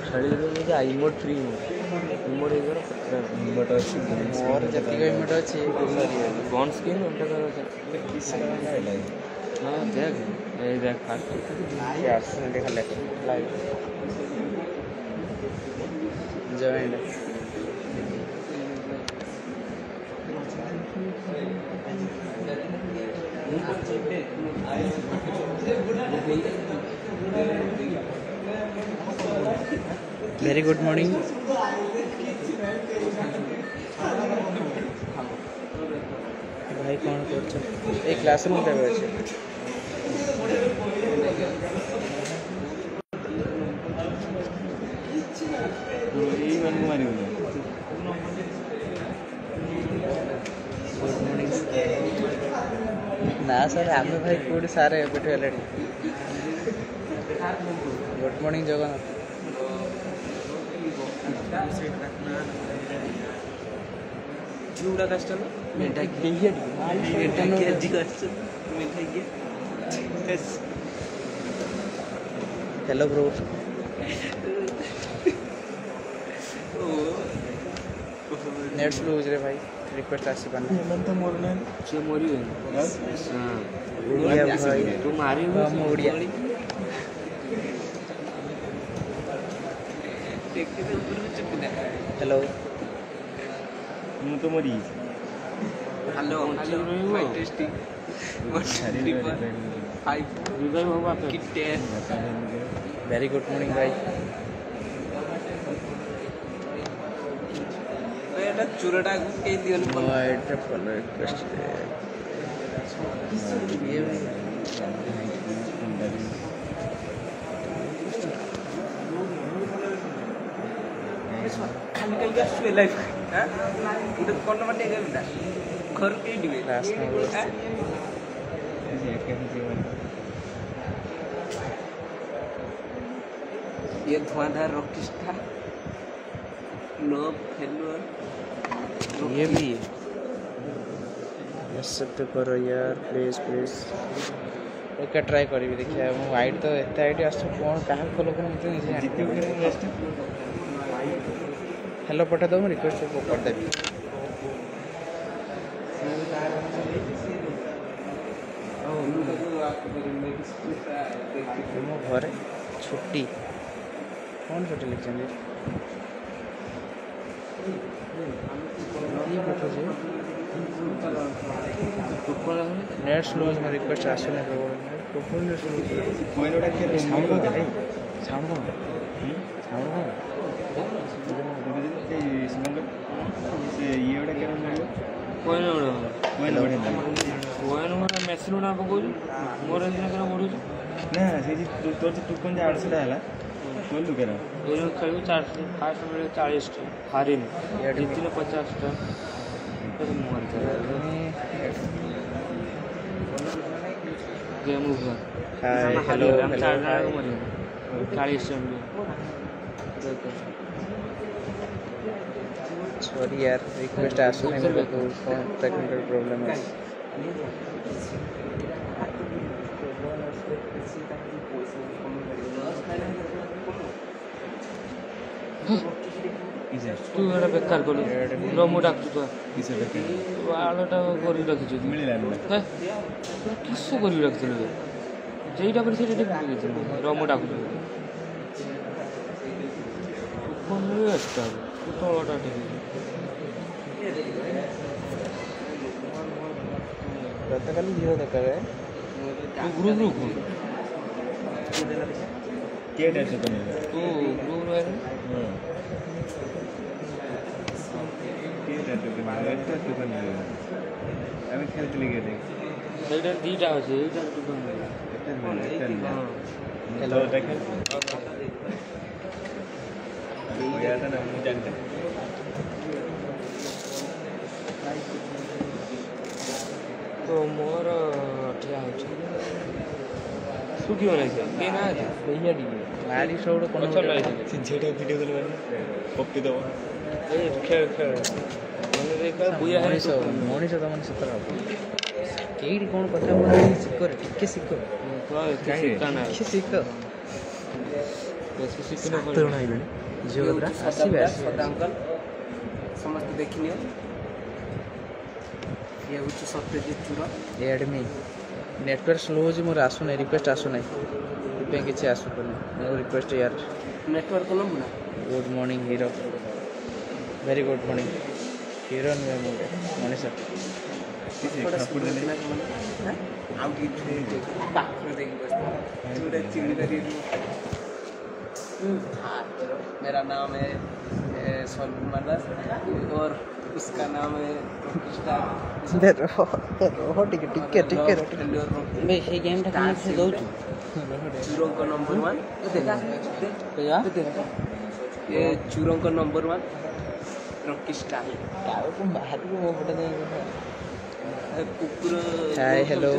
खेल emote free emote emote अच्छी और जति इमोट अच्छी गन स्किन हाँ देख देख देखा live joint very good morning भाई कौन कर क्लासरूम के ना सर आम भाई कौट सारे एपट good morning Jagannath hello bro net slow रे भाई रिक्वेस्ट आसी पाना हेमंत मोरने से मोरी है हां ओडिया भाई तू मारी हम ओडिया हेलो ମୁଁ ତ ମରି हेलो हेलो भाई टेस्टी 135 किट्टे वेरी गुड मॉर्निंग भाई एटा चुरटा के दियन एटा फॉलो रिक्वेस्ट ये खाली खाली का सुए लाइफ हां उधर कोन बाटे गेलटा घर के दिवे क्लास में ये धुआंधार रॉकस्टार नो फेलुअर ये भी एक्सेप्ट करो यार प्लीज प्लीज एक ट्राई करी देखिए मो वाइड तो एत आईडी आस कौन कहा फॉलो कर मुझे हेलो पठा दो रिक्वेस्ट कर देबी मो घरे छुट्टी कौन छुट्टी लिखते नेट स्लो में रिक्वेस्ट आसने मेसिन गुड़ा पकाऊ मोर बढ़ू ना से तोर टुकन 800 है बोलू केरा खेल 400 फास्ट मिले 40 टा हारिन जीतने 50 टा गेम ओवर हेलो 40 सॉरी यार रिक्वेस्ट आसने मेरे को टेक्निकल प्रॉब्लम है तू एटा बेकार कलु रमु डाकु तो किसे बेकार आलोटा करी रखिछु मिलिला ना किसो करी रखिछु जेइटा पर सेटा रखिछु रमु डाकु कोन एटा तोटा ठीक गतकाल जीरो देखा है तू ग्रुप ग्रुप के डाटा तो नहीं तू ग्रुप रे के डाटा तो नहीं एटा तो नहीं আমি খেলতে লেগে দেখ সেইটা দুইটা আছে এইটা তো নাই এটা হ্যালো দেখেন ওইটা না আমি জানতে तो मोर ठिया होछ सुखी होना है के ना है भैया डी मारी सोड कोन अच्छा लाइक से जेटा वीडियो देले कॉपी दो ए खेल खेल मैंने देखा बुया है मोनी से तो मन 17 କେଇଠି କ'ଣ କଥା ବୋଲୁଛି ଶିଖ ଟିକେ ଶିଖ ଟିକେ ଶିଖ ସାତ ଜଣ ଆଇଲେଣି ଝିଅ କଥା ଆସିବେ ସମସ୍ତେ ଦେଖିନିଅ। ଇଏ ହେଉଛି ସତ୍ୟଜିତ ଚୁର। ଏଆଡ଼େ ନେଇ ନେଟୱାର୍କ ସ୍ଲୋ ହେଉଛି ମୋର ଆସୁନାହିଁ ରିକ୍ୱେଷ୍ଟ ଆସୁନାହିଁ ସେଥିପାଇଁ କିଛି ଆସୁନି ମୋ ରିକ୍ୱେଷ୍ଟ ୟାର ନେଟୱାର୍କ ନେବୁ ନା। Good morning hero very good morning hero ନୁହେଁ ମୁଁ ମଣିଷ ଆଉ ଟିକେ ପାଖରେ ଦେଇକି ବସିଥିଲା ଚିଣି ପାରିବୁ। मेरा नाम है सलमान और उसका नाम है ସେଇ ଗେମ୍ଟା କାହିଁ ଦେଉଛୁ चूरों का नंबर 1 ये चूरों का नंबर 1 रॉकी स्टार କାହାକୁ ବାହାରକୁ ମୋ ପଟେ कुकुर। ହାଇ ହ୍ୟାଲୋ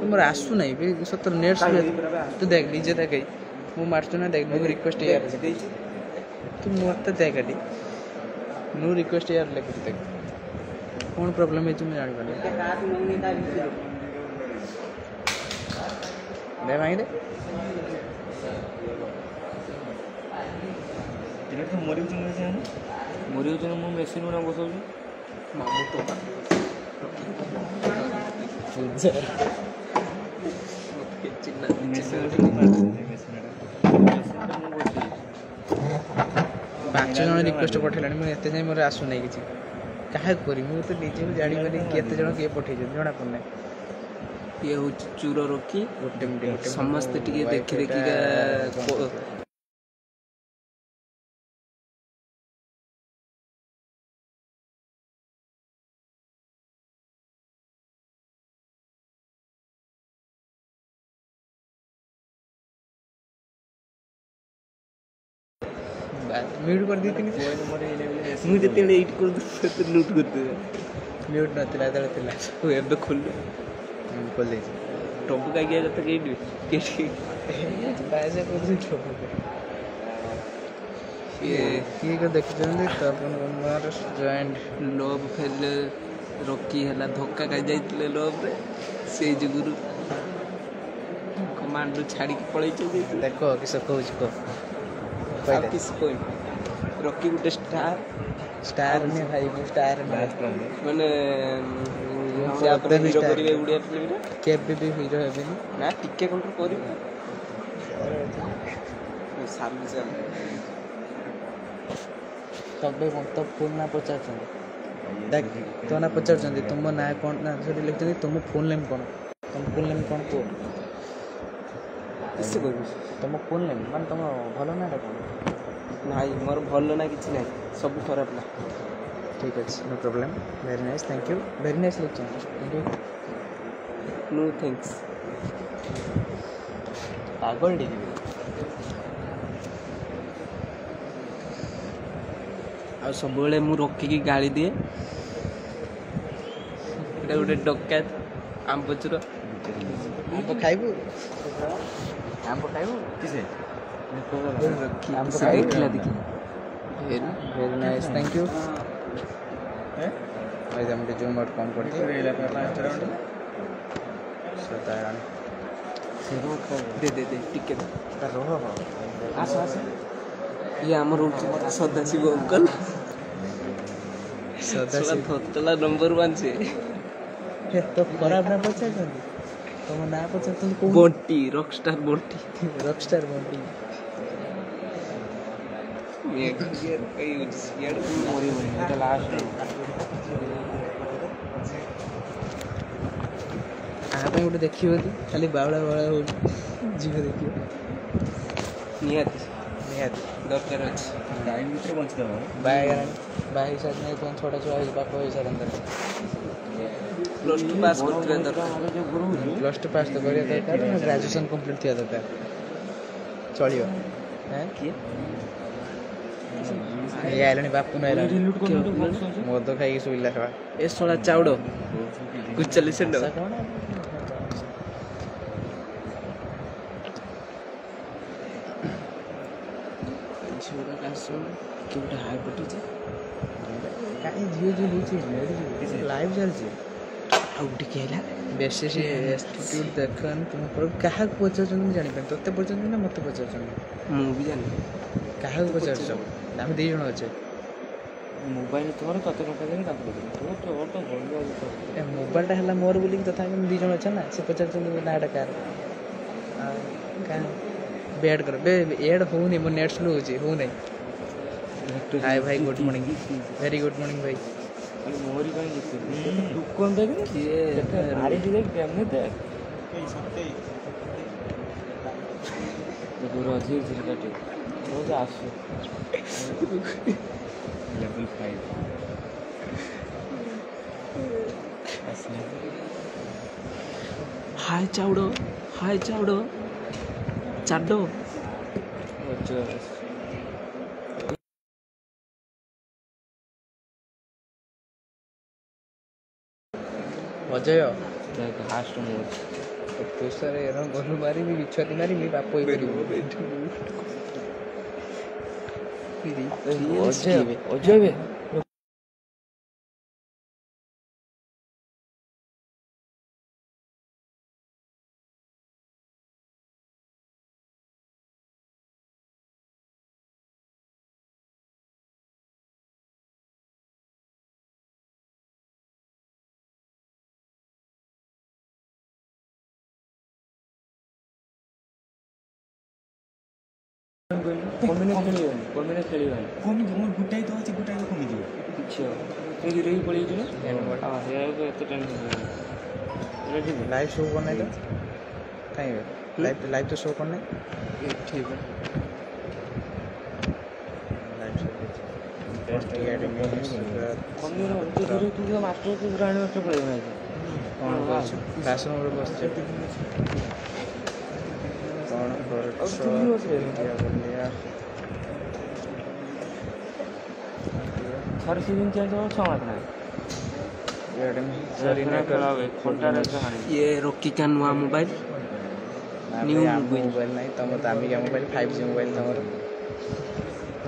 ମୋର ଆସୁନାହିଁ ବି ସତରେ ନେଟ୍ ତୁ ଦେଖ ନିଜେ ଦେଖ ମୁଁ ମାରୁଛୁ ନା ଦେଖ ମୁଁ ରିକ୍ୱେଷ୍ଟ ୟାର ତୁ ମୋତେ ଦେଖ ଏଠି ମୁଁ ରିକ୍ୱେଷ୍ଟ ୟାର ଲେଖୁଛି ଦେଖ କ'ଣ ପ୍ରୋବ୍ଲେମ୍ ହେଇଛି ମୁଁ ଜାଣିପାରିଲି ଦେ ଭାଇରେ ମରିଯାଉଛି ମୁଁ ମେସିନ୍ ଗୁଡ଼ା ବସାଉଛି मामू तो ପାଞ୍ଚ ଜଣ ରିକ୍ୱେଷ୍ଟ ପଠେଇଲାଣି ମୁଁ ଏତେ ଯାଏଁ ମୋର ଆସୁନାହିଁ କିଛି କାହାକୁ କରିବି ମୁଁ ତ ନିଜେ ବି ଜାଣିପାରି କେତେ ଜଣ କିଏ ପଠେଇଛନ୍ତି ଜଣା ପଡ଼ୁନାହିଁ। ଇଏ ହେଉଛି ଚୁର ରକି ଗୋଟେ ମିନିଟ୍ ସମସ୍ତେ ଟିକେ ଦେଖି ଦେଖିକା म्यूट कर दी मुझे ଯେତେବେଳେ ଏଇଠି କରିଦେବୁ ଲୁଟ୍ କରିଦେବେ। म्यूट नथिला थिला ଏବେ ଖୋଲିଲେ खोल दे ଟବୁ କାଇକିଆ କଥା କେଇଠି पैसे कर କିଏ କିଏ ଦେଖୁଛନ୍ତି ତ ଆପଣଙ୍କର ଜଏଣ୍ଟ ଲଭ୍ ଫେରିଲେ ରକି ହେଲା ଧକ୍କା ଖାଇ ଯାଇଥିଲେ ଲଭ୍ରେ ସେଇ ଯୁଗୁରୁ କମାଣ୍ଡରୁ ଛାଡ଼ିକି ପଳେଇଛନ୍ତି। ଦେଖ କିସ କହୁଛି କହ ଆଉ କିଛି କହିନି ରକି ଗୋଟେ ଷ୍ଟାର ନୁହେଁ ଭାଇ ମୁଁ ଷ୍ଟାର ମାନେ କରିବେ ଓଡ଼ିଆ ଫିଲ୍ମରେ କେବେ ବି ହିରୋ ହେବେନି ନା ଟିକେ କଣ୍ଟ୍ରୋଲ କରିବେ ସାଲୁ ଚାଲୁ ସବେ ତ ଫୋନ୍ ନା ପଚାରୁଛନ୍ତି ଦେଖ ତୋ ନା ପଚାରୁଛନ୍ତି ତୁମ ନାଁ କ'ଣ ନା ସେଠି ଲେଖୁଛନ୍ତି ତୁମ ଫୋନ୍ ନେମ୍ କ'ଣ ତୁମ ଫୋନ୍ ନେମ୍ କ'ଣ କୁହ କିସ କରିବି ତୁମ ଫୋନ୍ ନେମ୍ ମାନେ ତୁମ ଭଲ ନାଁଟା କ'ଣ ନାଇଁ ମୋର ଭଲ ନା କିଛି ନାହିଁ ସବୁ ଖରାପ ନା। ଠିକ୍ ଅଛି no problem very nice thank you very nice ଲେଖୁଛନ୍ତି नो थैंक्स ପାଗଳ ଟିକେ ଆଉ ସବୁବେଳେ ମୁଁ ରଖିକି ଗାଳି ଦିଏ ଏଇଟା ଗୋଟେ ଡକାୟତ ଆମ୍ବଚୁର ଆମ୍ବ ଖାଇବୁ ଆମ୍ବ ଖାଇବୁ ଆମ୍ବ ଖାଇଥିଲା ଦେଖି ଭେରି ନାଇସ୍ ଥ୍ୟାଙ୍କ ୟୁ ଭାଇ ଆମେ ଟିକେ ଜୁମ୍ ଆଉଟ୍ କମ୍ କରିଦିଏ ଦେ ଟିକେ ରହ ଆସ ଇଏ ଆମର ହେଉଛି ସଦାଶିବ ଅଙ୍କଲ ଧତଲା ନମ୍ବର 1 ସେ ତ ଖରାପ ନା ପଚାରୁଛନ୍ତି ତମ ନାଁ ପଚାରୁଛନ୍ତି କୋଉ ବଣ୍ଟି ରକଷ୍ଟାର ବଣ୍ଟି ରକଷ୍ଟାର ବଣ୍ଟି ଆ ପାଇଁ ଗୋଟେ ଦେଖିବ କି ଖାଲି ବାଉଳା ହେଉଛି ଝିଅ ଦେଖିବ ନିହାତି ଦରକାର ଅଛି ବାହା ହେଇସାରିଲାଣି 6ଟା ଛୁଆ ହେଇଛି ବାପ ହେଇସାରନ୍ତାର ପ୍ଲସ୍ ଟୁ ପାସ୍ କରିଥିବା ଦରକାର ପ୍ଲସ୍ ଟୁ ପାସ୍ ତ କରିବା ଦରକାର ଗ୍ରାଜୁଏସନ୍ କମ୍ପ୍ଲିଟ୍ ଥିବା ଦରକାର ଚଳିବ କିଏ ଇଏ ଆଇଲାଣି ବାପୁ ନାଇଁ ରିଲୁଟ୍ କରିନି ଭଲ ଶୋଉଛୁ ମଦ ଖାଇକି ଶୋଇଲା ଶଳା ଏ ଶଳା ଚାଉଡ଼ ଗୁଚାଲି ସେଣ୍ଡ ଆଶା କଣ ଝିଅଟା କାଶ କିଏ ଗୋଟେ ହାଇ ପଟିଛି କାହିଁ ଝିଅ ଝିଅ ହେଉଛି ଲାଇଭ୍ ଚାଲିଛି ଆଉ ଟିକେ ହେଲା ବେଶୀ ସେ ଆଟିଟ୍ୟୁଡ୍ ଦେଖନି ତୁମ କାହାକୁ ପଚାରୁଛନ୍ତି ମୁଁ ଜାଣିପାରୁନି ତୋତେ ପଚାରୁଛନ୍ତି ନା ମୋତେ ପଚାରୁଛନ୍ତି ମୁଁ ବି ଜାଣିନି କାହାକୁ ପଚାରୁଛ ଆମେ 2 ଜଣ ଅଛେ ମୋବାଇଲ ତୋର ତତେ ପଚାରିନି ତାକୁ ପଚାରିନି ତୋର ତ ଭଲ ଏ ମୋବାଇଲଟା ହେଲା ମୋର ବୋଲିକି ତଥାପି ଆମେ 2 ଜଣ ଅଛେ ନା ସେ ପଚାରୁଛନ୍ତି ନାଁଟା କାହାର ଆଉ କାହା ବେଡ୍ କର ଏଡ୍ ହେଉନି ମୋ ନେଟ୍ ସ୍ଲୋ ହେଉଛି ହେଉନାହିଁ ହାଏ ଭାଇ good morning very good morning ଭାଇ ମୋରି ପାଇଁ ଜିତିଲି ଦୁଃଖ ଦେଖି କିଏ ମାରିଛି ଦେଖ କେମିତି ଦେଖ ଦୂର ଅଛି କାଟି ଆସୁ ଲେଭେଲ୍ 5 ଆସିଲା ହାଇ ଚାଉଡ଼ ଚାଡ ଅଜୟ ଫାଷ୍ଟ ମୁଁ ତୁ ସାର୍ ଏର ଗଲୁ ମାରିବି ବିଛୁଆତି ମାରିବି ବାପ ହେଇପାରିବୁ ଅଜୟ କମିନେ ଖେଳିବାନି କମିଯିବ ମୋର ଗୋଟାଏ ତ ଅଛି ଗୋଟାଏ କମିଯିବ କିଛି ସେ ହିରୋ ହିଁ ପଳେଇଛୁ ନା ସେଇଆକୁ ଏତେ ଟେନସନ୍ ଯିବୁ ଲାଇଭ୍ ଶୋ କରିନାହିଁ ତ କାହିଁକି ଲାଇଭ୍ ତ ଶୋ କରିନାହିଁ ଠିକ୍ ମାଷ୍ଟର ଗ୍ରାଣ୍ଡ ମାଷ୍ଟର ପଳେଇବ ନାହିଁ କ'ଣ କରୁଛୁ କ୍ଲାସରୁମ୍ରେ ବସିଛୁ କ'ଣ କରୁଛ ଥରେ ସିଜିନ୍ ଚେଞ୍ଜ ହେବ 6 ମାସ ନାହିଁ ये रॉकी का नुआ मोबाइल न्यू मोबाइल नहीं तुम दामिका मोबाइल 5G मोबाइल तुम्हारा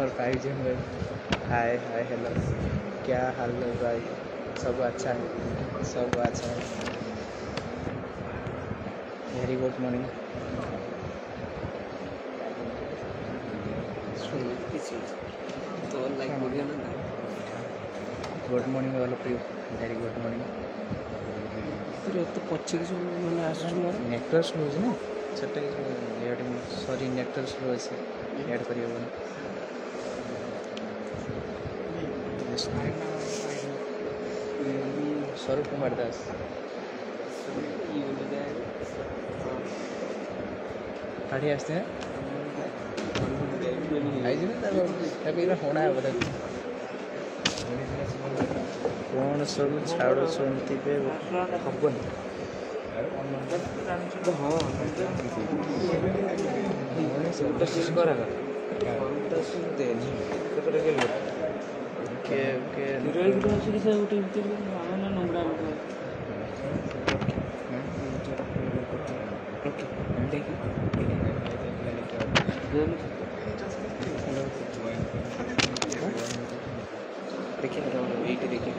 और 5G मोबाइल हाय हाय हेलो क्या हाल है भाई सब अच्छा है वेरी गुड मॉर्निंग तो लाइक बढ़िया ना good morning all of you very good morning तो पछे कि मैंने आसुछ मोर नेटवर्क स्लो है ना सेटा ऐड सॉरी नेटवर्क स्लो है ऐड करियो स्वरूप कुमार दास पढ़ी आसते हैं आई जी ना तब होना है बता कौन सब छाड़ सुनती पे ହବନି ହଁ ଗୋଟେ ସିଟ୍ କରା ସେପଟେ ଗେଲେ के के ହିରୋ ଅଛି କି ସେ ଗୋଟେ ଆମେ ନା ନମ୍ବର देखिए एटी देखिए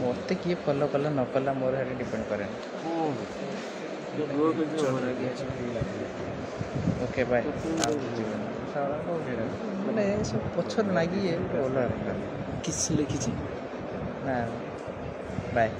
मत किए फॉलो कला न कला मोर हेड डिपेंड करे ओके बाय ମାନେ ସବୁ ପଛରେ ଲାଗି ଓଲା किस लिखी ନା ବାଏ